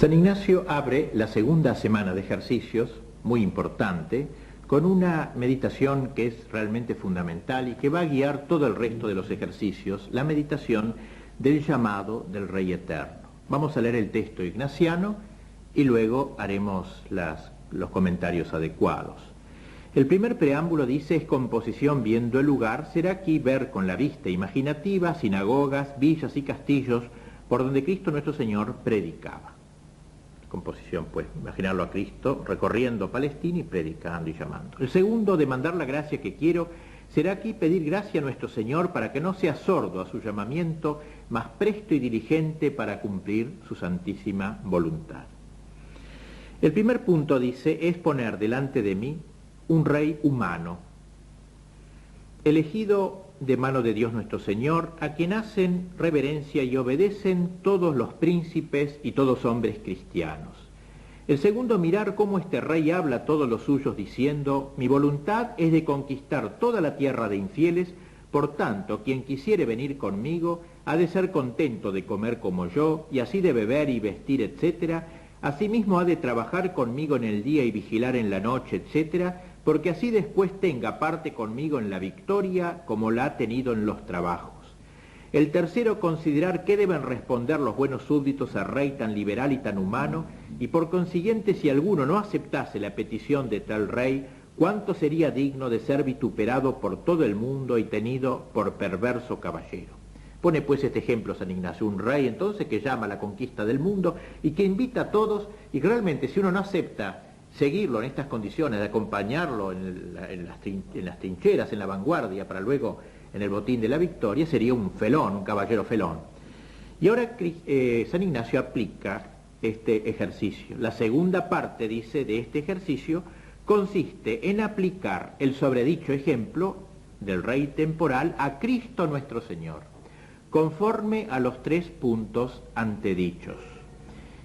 San Ignacio abre la segunda semana de ejercicios, muy importante, con una meditación que es realmente fundamental y que va a guiar todo el resto de los ejercicios, la meditación del llamado del Rey Eterno. Vamos a leer el texto ignaciano y luego haremos los comentarios adecuados. El primer preámbulo dice: es composición viendo el lugar, será aquí ver con la vista imaginativa sinagogas, villas y castillos por donde Cristo nuestro Señor predicaba. Composición, pues, imaginarlo a Cristo recorriendo Palestina y predicando y llamando. El segundo, demandar la gracia que quiero, será aquí pedir gracia a nuestro Señor para que no sea sordo a su llamamiento, mas presto y diligente para cumplir su santísima voluntad. El primer punto dice: es poner delante de mí un rey humano, elegido de mano de Dios nuestro Señor, a quien hacen reverencia y obedecen todos los príncipes y todos hombres cristianos. El segundo, mirar cómo este rey habla a todos los suyos diciendo: mi voluntad es de conquistar toda la tierra de infieles, por tanto, quien quisiere venir conmigo ha de ser contento de comer como yo, y así de beber y vestir, etc. Asimismo ha de trabajar conmigo en el día y vigilar en la noche, etc., porque así después tenga parte conmigo en la victoria como la ha tenido en los trabajos. El tercero, considerar qué deben responder los buenos súbditos al rey tan liberal y tan humano, y por consiguiente, si alguno no aceptase la petición de tal rey, cuánto sería digno de ser vituperado por todo el mundo y tenido por perverso caballero. Pone pues este ejemplo San Ignacio, un rey entonces que llama a la conquista del mundo y que invita a todos, y realmente si uno no acepta seguirlo en estas condiciones, de acompañarlo en las trincheras, en la vanguardia, para luego en el botín de la victoria, sería un felón, un caballero felón. Y ahora San Ignacio aplica este ejercicio. La segunda parte, dice, de este ejercicio consiste en aplicar el sobredicho ejemplo del rey temporal a Cristo nuestro Señor, conforme a los 3 puntos antedichos.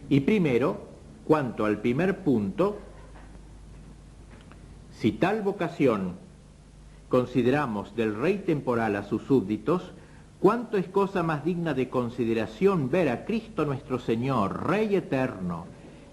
Y primero, cuanto al primer punto, si tal vocación consideramos del rey temporal a sus súbditos, cuánto es cosa más digna de consideración ver a Cristo nuestro Señor, Rey eterno,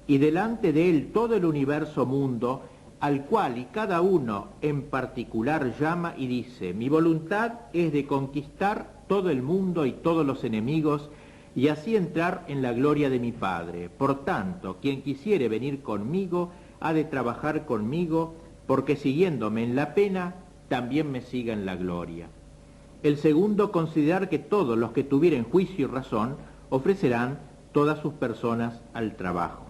y delante de él todo el universo mundo, al cual y cada uno en particular llama y dice: mi voluntad es de conquistar todo el mundo y todos los enemigos, y así entrar en la gloria de mi Padre. Por tanto, quien quisiere venir conmigo, ha de trabajar conmigo, porque siguiéndome en la pena, también me siga en la gloria. El segundo, considerar que todos los que tuvieren juicio y razón ofrecerán todas sus personas al trabajo.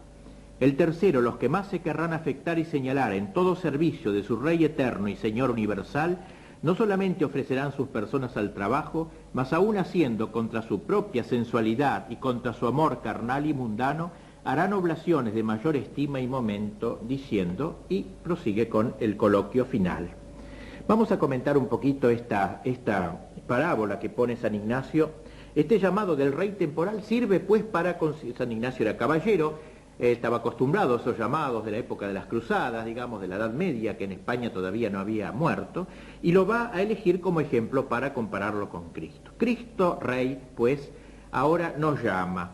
El tercero, los que más se querrán afectar y señalar en todo servicio de su Rey eterno y Señor universal, no solamente ofrecerán sus personas al trabajo, mas aún haciendo contra su propia sensualidad y contra su amor carnal y mundano, harán oblaciones de mayor estima y momento, diciendo, y prosigue con el coloquio final. Vamos a comentar un poquito esta parábola que pone San Ignacio. Este llamado del rey temporal sirve pues para... San Ignacio era caballero, estaba acostumbrado a esos llamados de la época de las cruzadas, digamos, de la Edad Media, que en España todavía no había muerto, y lo va a elegir como ejemplo para compararlo con Cristo. Cristo, rey, pues, ahora nos llama.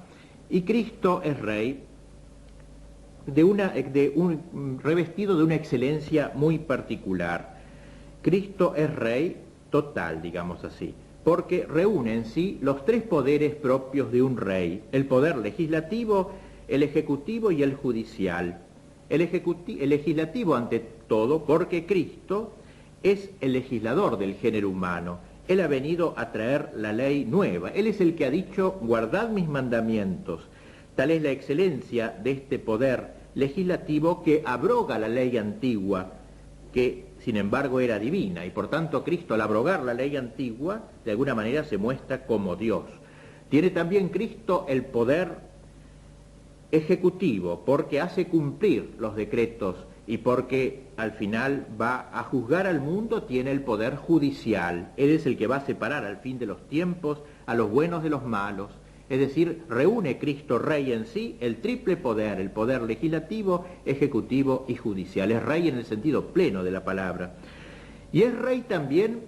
Y Cristo es rey revestido de una excelencia muy particular. Cristo es rey total, digamos así, porque reúne en sí los 3 poderes propios de un rey: el poder legislativo, el ejecutivo y el judicial. El legislativo ante todo, porque Cristo es el legislador del género humano. Él ha venido a traer la ley nueva. Él es el que ha dicho: guardad mis mandamientos. Tal es la excelencia de este poder legislativo que abroga la ley antigua, que sin embargo era divina, y por tanto Cristo, al abrogar la ley antigua, de alguna manera se muestra como Dios. Tiene también Cristo el poder ejecutivo, porque hace cumplir los decretos y porque al final va a juzgar al mundo. Tiene el poder judicial. Él es el que va a separar al fin de los tiempos a los buenos de los malos. Es decir, reúne Cristo Rey en sí el triple poder: el poder legislativo, ejecutivo y judicial. Es rey en el sentido pleno de la palabra. Y es rey también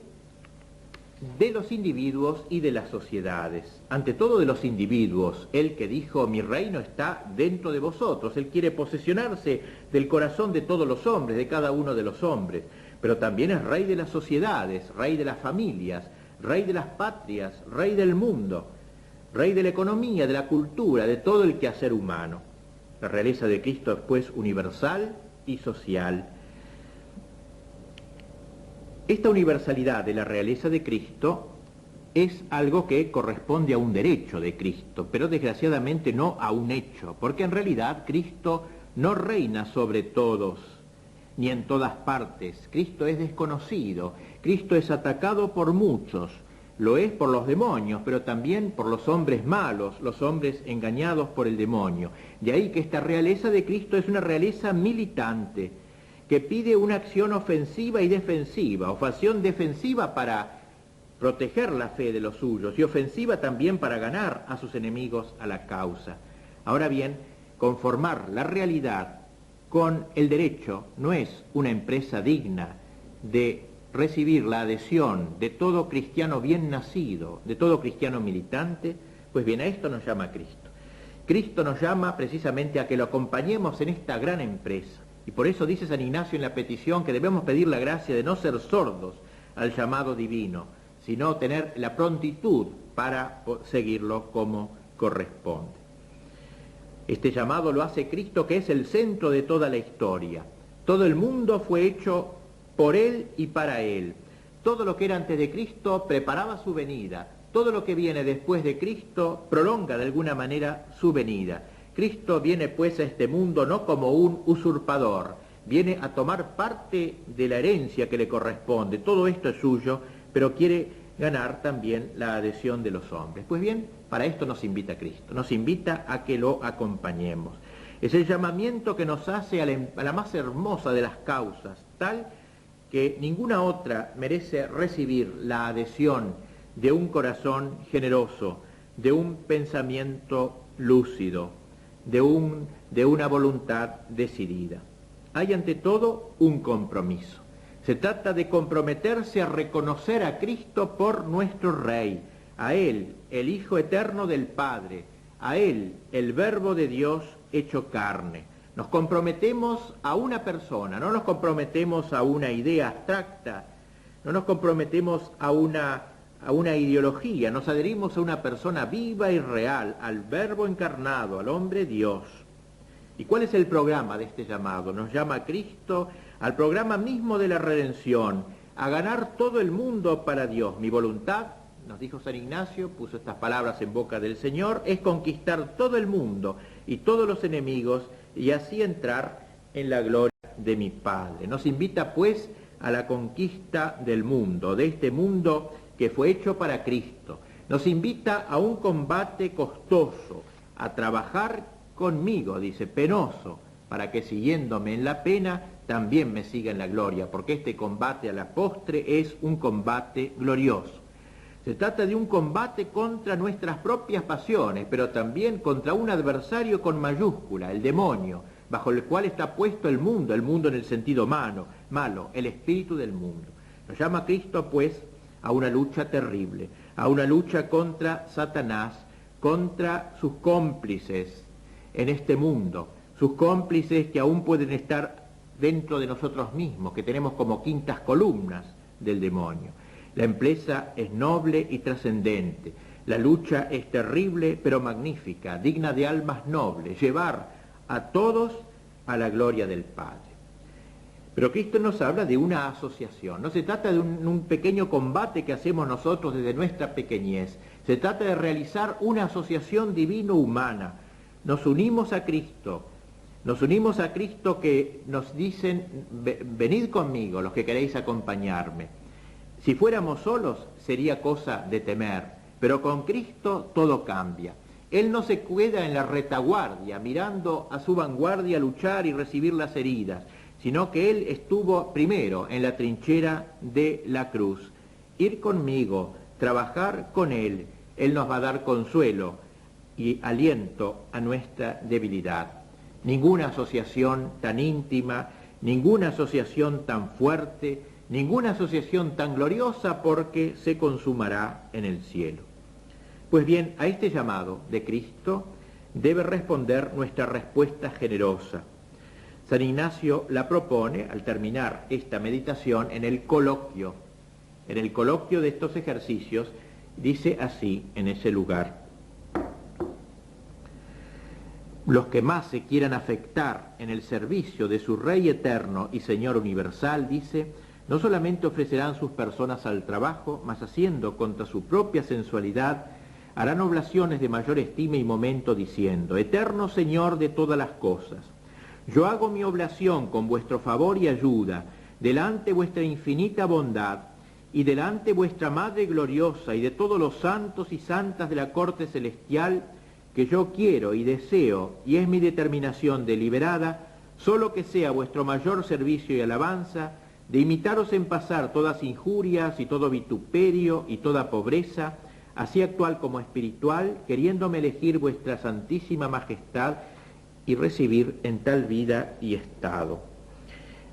de los individuos y de las sociedades. Ante todo de los individuos, Él que dijo, mi reino está dentro de vosotros. Él quiere posesionarse del corazón de todos los hombres, de cada uno de los hombres, pero también es Rey de las sociedades, Rey de las familias, Rey de las patrias, Rey del mundo, Rey de la economía, de la cultura, de todo el quehacer humano. La realeza de Cristo es pues universal y social. Esta universalidad de la realeza de Cristo es algo que corresponde a un derecho de Cristo, pero desgraciadamente no a un hecho, porque en realidad Cristo no reina sobre todos, ni en todas partes. Cristo es desconocido, Cristo es atacado por muchos, lo es por los demonios, pero también por los hombres malos, los hombres engañados por el demonio. De ahí que esta realeza de Cristo es una realeza militante, que pide una acción ofensiva y defensiva, acción defensiva para proteger la fe de los suyos y ofensiva también para ganar a sus enemigos a la causa. Ahora bien, conformar la realidad con el derecho no es una empresa digna de recibir la adhesión de todo cristiano bien nacido, de todo cristiano militante. Pues bien, a esto nos llama Cristo. Cristo nos llama precisamente a que lo acompañemos en esta gran empresa. Y por eso dice San Ignacio en la petición que debemos pedir la gracia de no ser sordos al llamado divino, sino tener la prontitud para seguirlo como corresponde. Este llamado lo hace Cristo, que es el centro de toda la historia. Todo el mundo fue hecho por Él y para Él. Todo lo que era antes de Cristo preparaba su venida. Todo lo que viene después de Cristo prolonga de alguna manera su venida. Cristo viene pues a este mundo no como un usurpador, viene a tomar parte de la herencia que le corresponde. Todo esto es suyo, pero quiere ganar también la adhesión de los hombres. Pues bien, para esto nos invita Cristo, nos invita a que lo acompañemos. Es el llamamiento que nos hace a la más hermosa de las causas, tal que ninguna otra merece recibir la adhesión de un corazón generoso, de un pensamiento lúcido, de una voluntad decidida. Hay ante todo un compromiso. Se trata de comprometerse a reconocer a Cristo por nuestro Rey, a Él, el Hijo eterno del Padre, a Él, el Verbo de Dios hecho carne. Nos comprometemos a una persona, no nos comprometemos a una idea abstracta, no nos comprometemos a una ideología, nos adherimos a una persona viva y real, al Verbo encarnado, al hombre Dios. ¿Y cuál es el programa de este llamado? Nos llama Cristo al programa mismo de la redención, a ganar todo el mundo para Dios. Mi voluntad, nos dijo San Ignacio, puso estas palabras en boca del Señor, es conquistar todo el mundo y todos los enemigos y así entrar en la gloria de mi Padre. Nos invita pues a la conquista del mundo, de este mundo que fue hecho para Cristo. Nos invita a un combate costoso, a trabajar conmigo, dice, penoso, para que siguiéndome en la pena también me siga en la gloria, porque este combate a la postre es un combate glorioso. Se trata de un combate contra nuestras propias pasiones, pero también contra un adversario con mayúscula, el demonio, bajo el cual está puesto el mundo en el sentido malo, el espíritu del mundo. Nos llama Cristo, pues, a una lucha terrible, a una lucha contra Satanás, contra sus cómplices en este mundo, sus cómplices que aún pueden estar dentro de nosotros mismos, que tenemos como quintas columnas del demonio. La empresa es noble y trascendente, la lucha es terrible pero magnífica, digna de almas nobles, llevar a todos a la gloria del Padre. Pero Cristo nos habla de una asociación, no se trata de un pequeño combate que hacemos nosotros desde nuestra pequeñez, se trata de realizar una asociación divino-humana. Nos unimos a Cristo que nos dicen, venid conmigo los que queréis acompañarme. Si fuéramos solos sería cosa de temer, pero con Cristo todo cambia. Él no se queda en la retaguardia, mirando a su vanguardia luchar y recibir las heridas, sino que Él estuvo primero en la trinchera de la cruz. Ir conmigo, trabajar con Él, Él nos va a dar consuelo y aliento a nuestra debilidad. Ninguna asociación tan íntima, ninguna asociación tan fuerte ninguna asociación tan gloriosa porque se consumará en el cielo. Pues bien, a este llamado de Cristo debe responder nuestra respuesta generosa. San Ignacio la propone al terminar esta meditación en el coloquio. En el coloquio de estos ejercicios dice así en ese lugar: los que más se quieran afectar en el servicio de su Rey eterno y Señor universal, dice, no solamente ofrecerán sus personas al trabajo, mas haciendo contra su propia sensualidad, harán oblaciones de mayor estima y momento, diciendo: eterno Señor de todas las cosas, yo hago mi oblación con vuestro favor y ayuda, delante vuestra infinita bondad, y delante vuestra Madre gloriosa y de todos los santos y santas de la corte celestial, que yo quiero y deseo, y es mi determinación deliberada, solo que sea vuestro mayor servicio y alabanza, de imitaros en pasar todas injurias y todo vituperio y toda pobreza, así actual como espiritual, queriéndome elegir vuestra santísima majestad y recibir en tal vida y estado.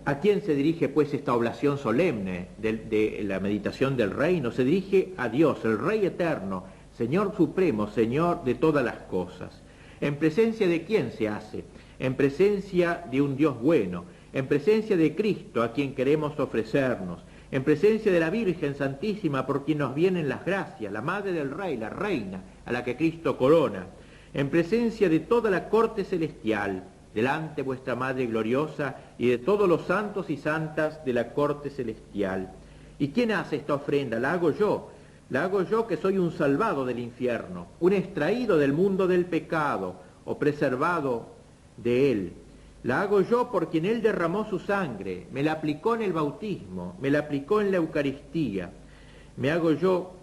¿A quién se dirige pues esta oblación solemne de la meditación del reino? Se dirige a Dios, el Rey eterno, Señor supremo, Señor de todas las cosas. ¿En presencia de quién se hace? En presencia de un Dios bueno, en presencia de Cristo a quien queremos ofrecernos, en presencia de la Virgen Santísima por quien nos vienen las gracias, la Madre del Rey, la Reina, a la que Cristo corona, en presencia de toda la corte celestial, delante vuestra Madre gloriosa y de todos los santos y santas de la corte celestial. ¿Y quién hace esta ofrenda? La hago yo que soy un salvado del infierno, un extraído del mundo del pecado o preservado de él. La hago yo por quien él derramó su sangre, me la aplicó en el bautismo, me la aplicó en la Eucaristía. Me hago yo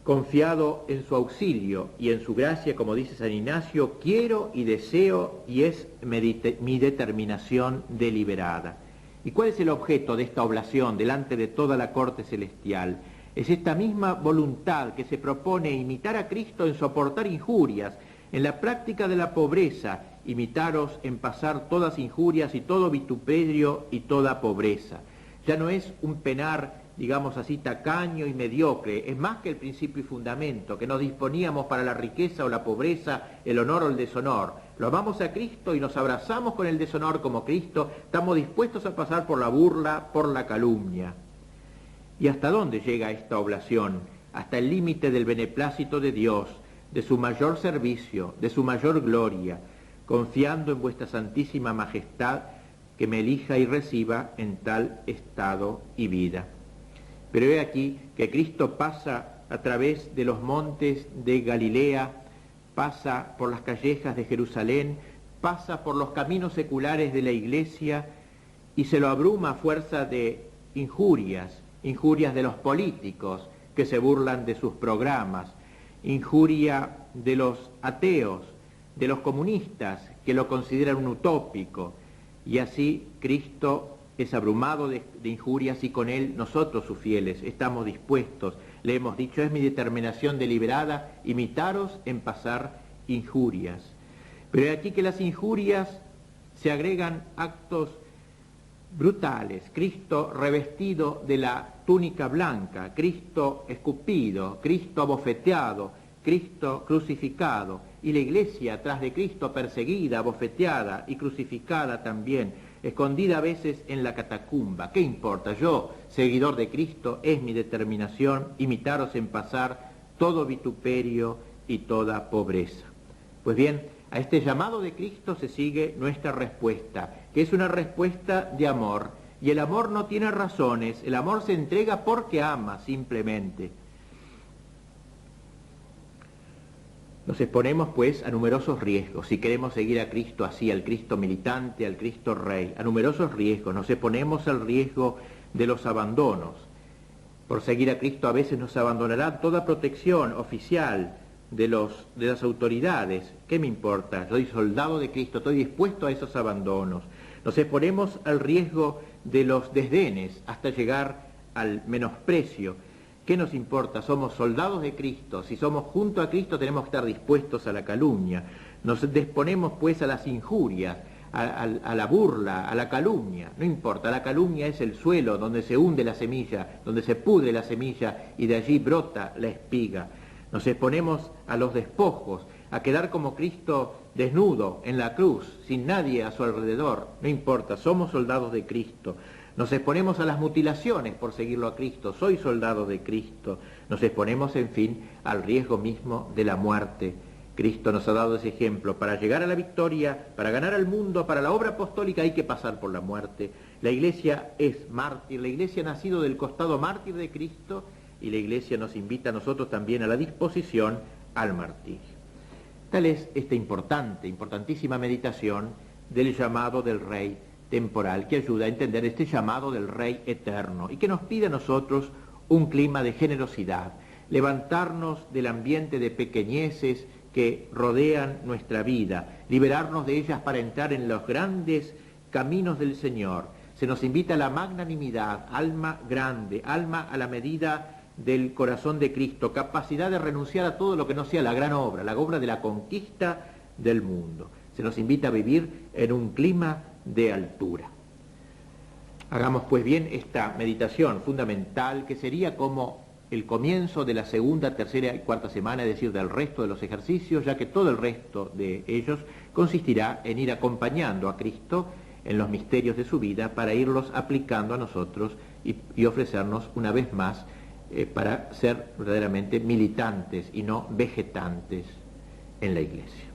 confiado en su auxilio y en su gracia, como dice San Ignacio, quiero y deseo y es mi determinación deliberada. ¿Y cuál es el objeto de esta oblación delante de toda la corte celestial? Es esta misma voluntad que se propone imitar a Cristo en soportar injurias, en la práctica de la pobreza, imitaros en pasar todas injurias y todo vituperio y toda pobreza. Ya no es un penar, digamos así, tacaño y mediocre, es más que el principio y fundamento, que nos disponíamos para la riqueza o la pobreza, el honor o el deshonor. Lo amamos a Cristo y nos abrazamos con el deshonor como Cristo, estamos dispuestos a pasar por la burla, por la calumnia. ¿Y hasta dónde llega esta oblación? Hasta el límite del beneplácito de Dios, de su mayor servicio, de su mayor gloria, confiando en vuestra santísima majestad, que me elija y reciba en tal estado y vida. Pero he aquí que Cristo pasa a través de los montes de Galilea, pasa por las callejas de Jerusalén, pasa por los caminos seculares de la Iglesia y se lo abruma a fuerza de injurias de los políticos que se burlan de sus programas, injuria de los ateos, de los comunistas que lo consideran un utópico, y así Cristo es abrumado de injurias y con él nosotros sus fieles estamos dispuestos. Le hemos dicho, es mi determinación deliberada imitaros en pasar injurias. Pero aquí que las injurias se agregan actos brutales. Cristo revestido de la túnica blanca, Cristo escupido, Cristo abofeteado, Cristo crucificado, y la Iglesia tras de Cristo perseguida, abofeteada y crucificada también, escondida a veces en la catacumba. ¿Qué importa? Yo, seguidor de Cristo, es mi determinación imitaros en pasar todo vituperio y toda pobreza. Pues bien, a este llamado de Cristo se sigue nuestra respuesta, que es una respuesta de amor, y el amor no tiene razones, el amor se entrega porque ama simplemente. Nos exponemos pues a numerosos riesgos, si queremos seguir a Cristo así, al Cristo militante, al Cristo Rey, a numerosos riesgos. Nos exponemos al riesgo de los abandonos. Por seguir a Cristo a veces nos abandonará toda protección oficial de las autoridades. ¿Qué me importa? Soy soldado de Cristo, estoy dispuesto a esos abandonos. Nos exponemos al riesgo de los desdenes hasta llegar al menosprecio. ¿Qué nos importa? Somos soldados de Cristo. Si somos junto a Cristo tenemos que estar dispuestos a la calumnia. Nos disponemos pues a las injurias, a la burla, a la calumnia. No importa, la calumnia es el suelo donde se hunde la semilla, donde se pudre la semilla y de allí brota la espiga. Nos exponemos a los despojos, a quedar como Cristo desnudo en la cruz, sin nadie a su alrededor. No importa, somos soldados de Cristo. Nos exponemos a las mutilaciones por seguirlo a Cristo. Soy soldado de Cristo. Nos exponemos, en fin, al riesgo mismo de la muerte. Cristo nos ha dado ese ejemplo. Para llegar a la victoria, para ganar al mundo, para la obra apostólica hay que pasar por la muerte. La Iglesia es mártir. La Iglesia ha nacido del costado mártir de Cristo y la Iglesia nos invita a nosotros también a la disposición al martirio. Tal es esta importantísima meditación del llamado del Rey temporal, que ayuda a entender este llamado del Rey eterno y que nos pide a nosotros un clima de generosidad, levantarnos del ambiente de pequeñeces que rodean nuestra vida, liberarnos de ellas para entrar en los grandes caminos del Señor. Se nos invita a la magnanimidad, alma grande, alma a la medida del corazón de Cristo, capacidad de renunciar a todo lo que no sea la gran obra, la obra de la conquista del mundo. Se nos invita a vivir en un clima de altura. Hagamos pues bien esta meditación fundamental, que sería como el comienzo de la segunda, tercera y cuarta semana, es decir, del resto de los ejercicios, ya que todo el resto de ellos consistirá en ir acompañando a Cristo en los misterios de su vida para irlos aplicando a nosotros y ofrecernos una vez más para ser verdaderamente militantes y no vegetantes en la Iglesia.